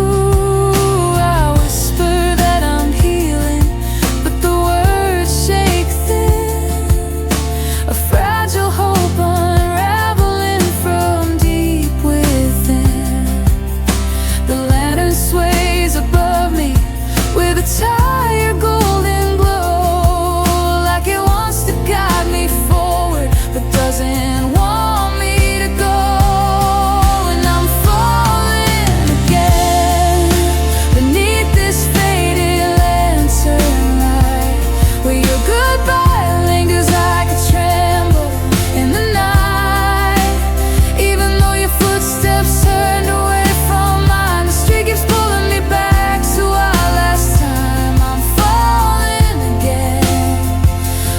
I whisper that I'm healing, but the words shake thin. A fragile hope unraveling from deep within. The lantern sways above me with a tired golden glow, like it wants to guide me forward but doesn't want me to go. And I'm falling again beneath this faded lantern light, where your goodbye lingers like a tremble in the night. Even though your footsteps turned away from mine, the street keeps pulling me back to our last time. I'm falling again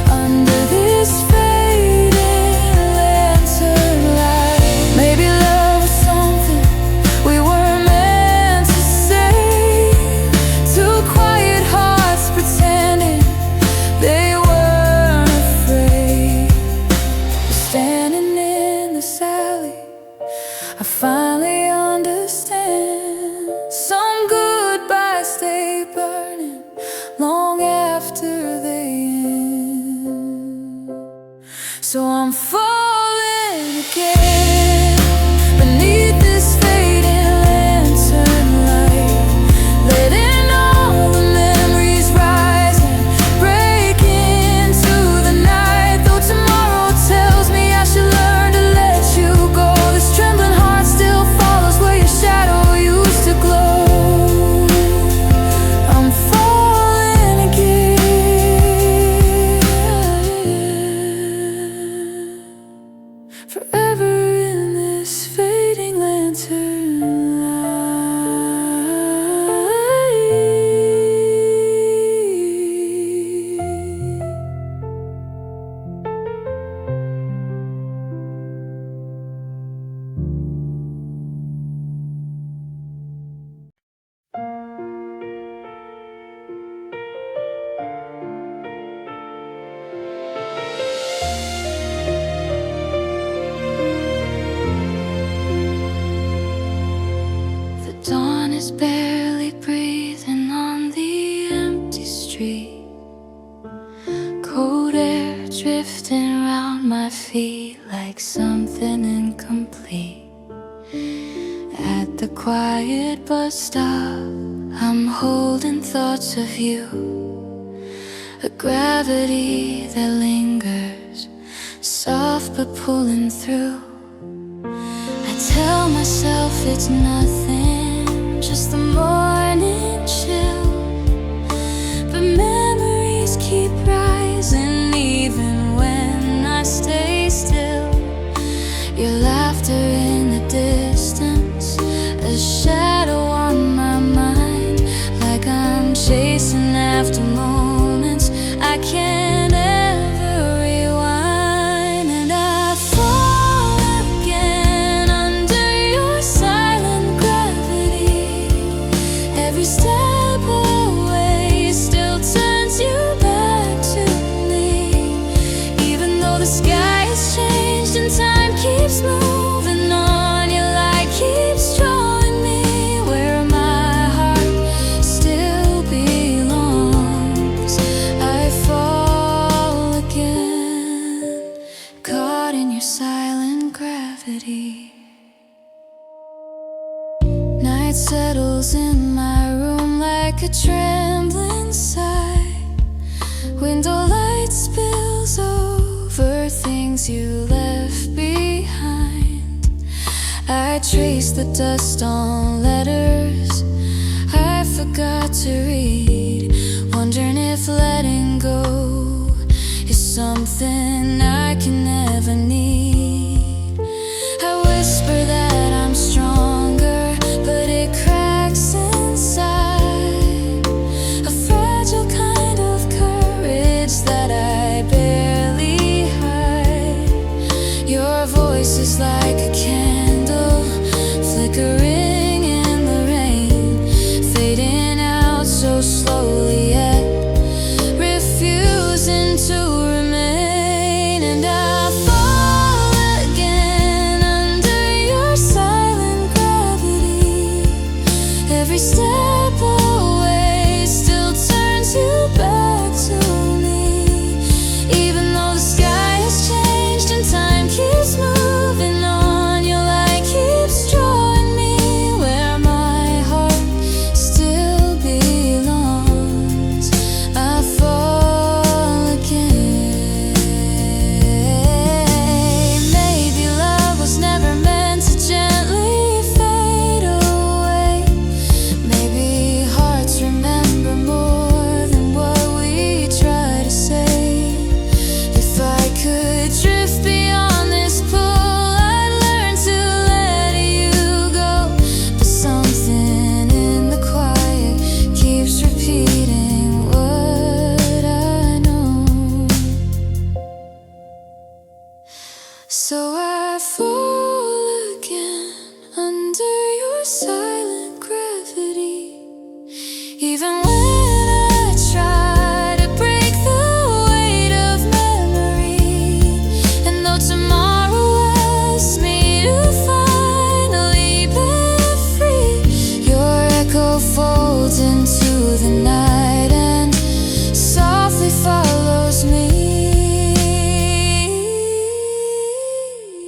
under this fading lantern light. Maybe love was something we were meant to say. Two quiet hearts pretending they weren't afraid. Standing in this alley, I finally understand. Some goodbyes stay burning long after they end. So I'm falling again beneath this fading lantern light, letting all the memories rise and break into the night. Though tomorrow tells me I should learn to let you go, this trembling heart still follows where your shadow used to glow. I'm falling again, forever in this fading lantern light. feel like something incomplete. At the quiet bus stop, I'm holding thoughts of you, a gravity that lingers, soft but pulling through. I tell myself it's nothing, just the morning chill, but memories keep rising even when I stay still. Your laughter in the distance, a shadow on my mind, like I'm chasing after moments I can't ever rewind. And I fall again under your silent gravity. Every step away still turns you back to me, even though the sky has changed and time keeps moving on. Your light keeps drawing me where my heart still belongs. I fall again, caught in your silent gravity. Night settles in my room like a trembling sigh. Window light spills over things you left behind. I trace the dust on letters I forgot to read, wondering if letting go is something I can never need. I whisper that I'm stronger, but it cracks inside, a fragile kind of courage that I barely hide. Your voice is like a candle, flickering in the rain, fading out so slowly yet refusing to remain. And I fall again under your silent gravity. Every step away still turns you back to me, even though the sky has changed and time keeps moving on. Your light keeps drawing me where my heart still belongs. I fall again. Maybe love was never meant to gently fade away. Maybe hearts remember more than what we try to say. If I could drift beyond this pull, I'd learn to let you go. But something in the quiet keeps repeating what I know. So I fall again under your silent gravity, even when I try to break the weight of memory. And though tomorrow asks me to finally be free, your echo folds into the night and softly follows me.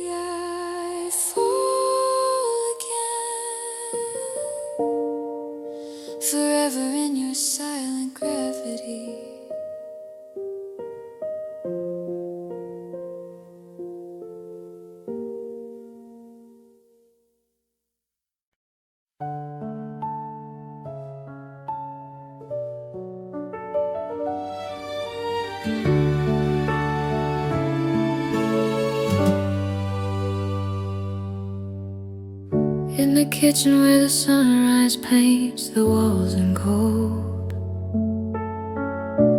I fall again, forever in your silent gravity. In the kitchen where the sunrise paints the walls in gold,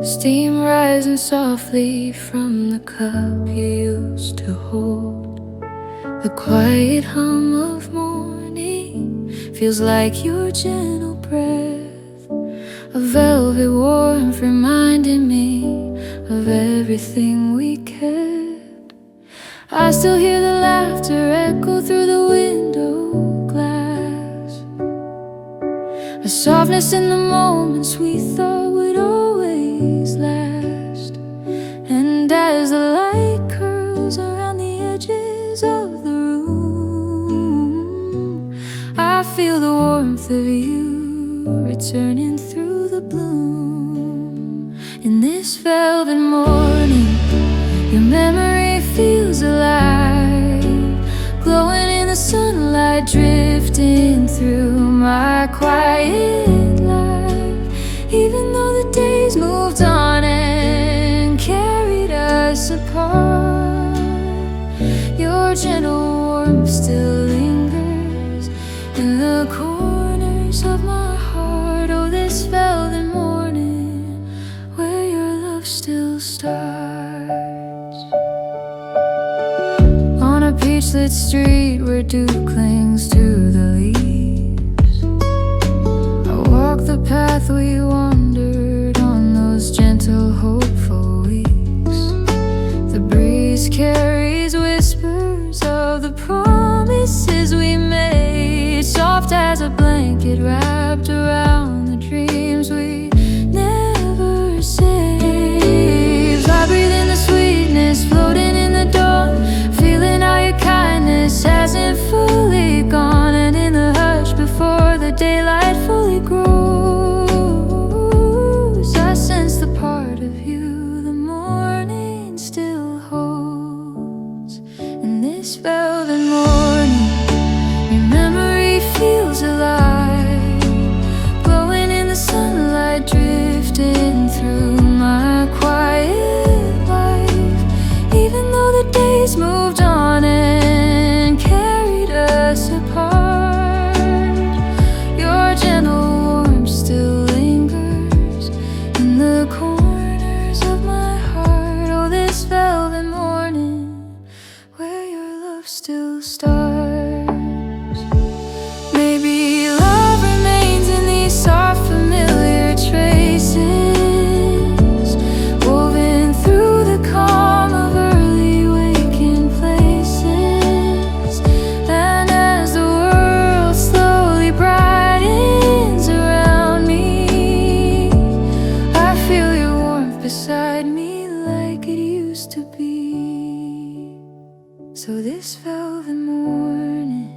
steam rising softly from the cup you used to hold. The quiet hum of morning feels like your gentle breath, a velvet warmth reminding me of everything we kept. I still hear the laughter echo through the window glass, a softness in the moments we thought would always last. And as the light curls around the warmth of you returning through the bloom. In this velvet morning, your memory feels alive, glowing in the sunlight, drifting through my quiet life. Even though the days moved on and carried us apart, your gentle warmth still lingers in the corners of my heart. Oh, this velvet morning where your love still starts. On a peach-lit street where dew clings to the leaves, I walk the path we wandered on those gentle, hopeful weeks. The breeze carries whispers of the promises we made, soft as a blanket wrapped around the dreams we never saved. I breathe in the sweetness, floating in the dawn, feeling how your kindness hasn't fully gone. And in the hush before the daylight fully grows, I sense the part of you the morning still holds. In this velvet morning, your memory feels alive, glowing in the sunlight, drifting through my quiet life. Even though the days moved on and carried us apart, your gentle warmth still lingers in the corners of my heart. Oh, this velvet morning where your love still starts. Maybe love remains in these soft familiar traces, woven through the calm of early waking places. And as the world slowly brightens around me, I feel your warmth beside me like it used to be. So this velvet morning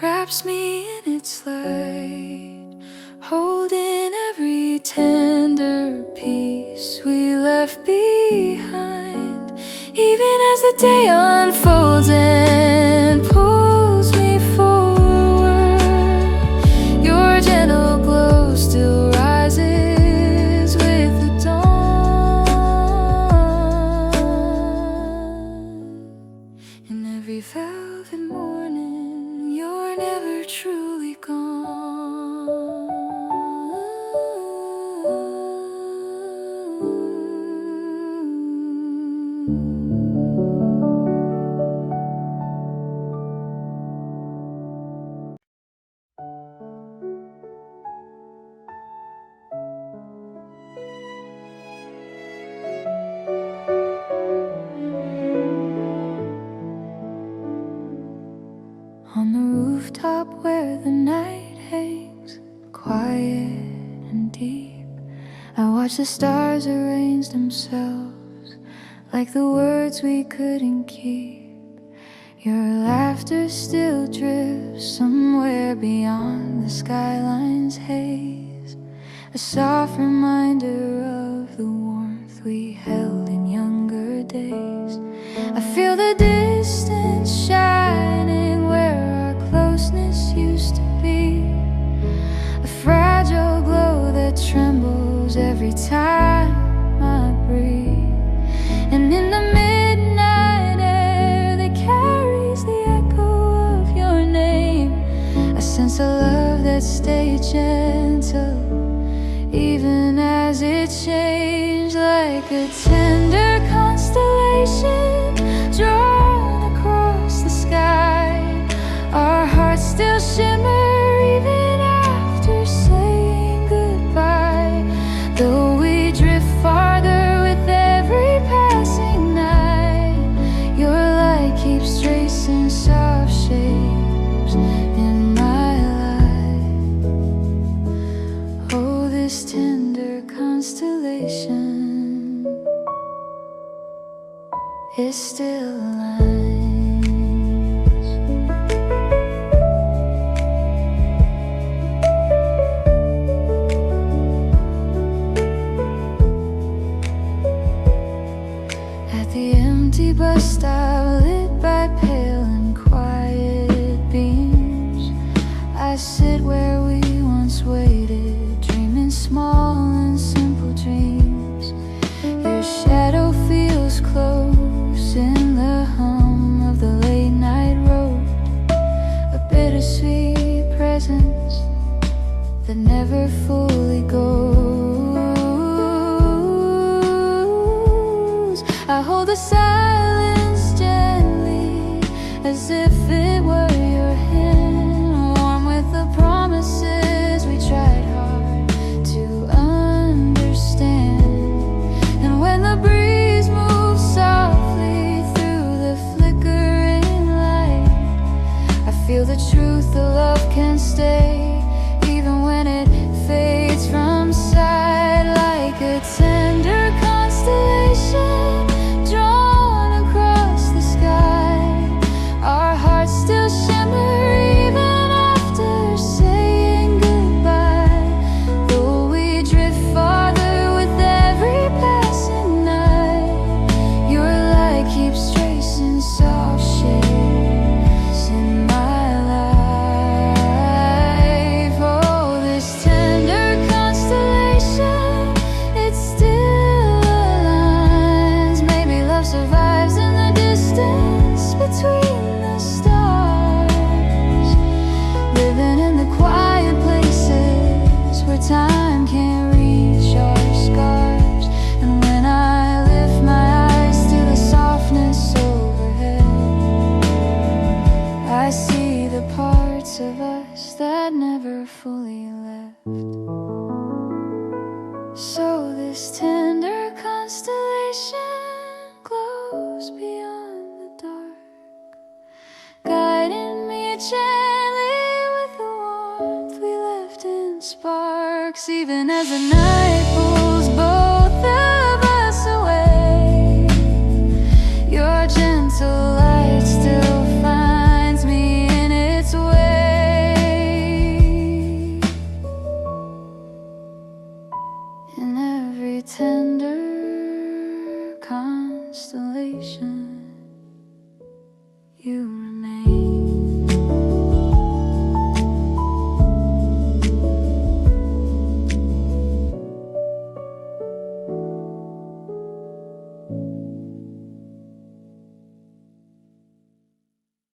wraps me in its light, holding every tender piece we left behind. Even as the day unfolds and pulls me forward, your gentle glow still rises with the dawn. In every velvet morning, you're never truly on the rooftop where the night hangs quiet and deep, I watch the stars arrange themselves like the words we couldn't keep. Your laughter still drifts somewhere beyond the skyline's haze, a soft reminder of the warmth we held in younger days. I feel the distance shining where our closeness used to be, a fragile glow that trembles every time I breathe. And in the midnight air that carries the echo of your name, I sense a love that stayed gentle even as it changed, like a tender constellation drawn across the sky. Our hearts still shimmer even after saying goodbye, though we drift farther with every passing night. Your light keeps tracing soft shapes in my life. Oh, this tender constellation is still alive. as if it were your hand, warm with the promises we tried hard to understand. And when the breeze moves softly through the flickering light, I feel the truth that love can stay even when it fades from sight, like a tender constellation drawn across the sky. Our hearts still shimmer even after saying goodbye, though we drift farther with every passing night. Your light keeps tracing soft shapes in my life. Oh, this tender constellation, it still aligns. Maybe love survives in the distance between the stars, living in the quiet places where time can't reach our scars. And when I lift my eyes to the softness overhead, I see the parts of us that never fully left. So this tender constellation glows beyond the dark, guiding me gently with the warmth we left in sparks. Even as the night pulls both of us away, your gentle light still finds me in its way. In every tender constellation, you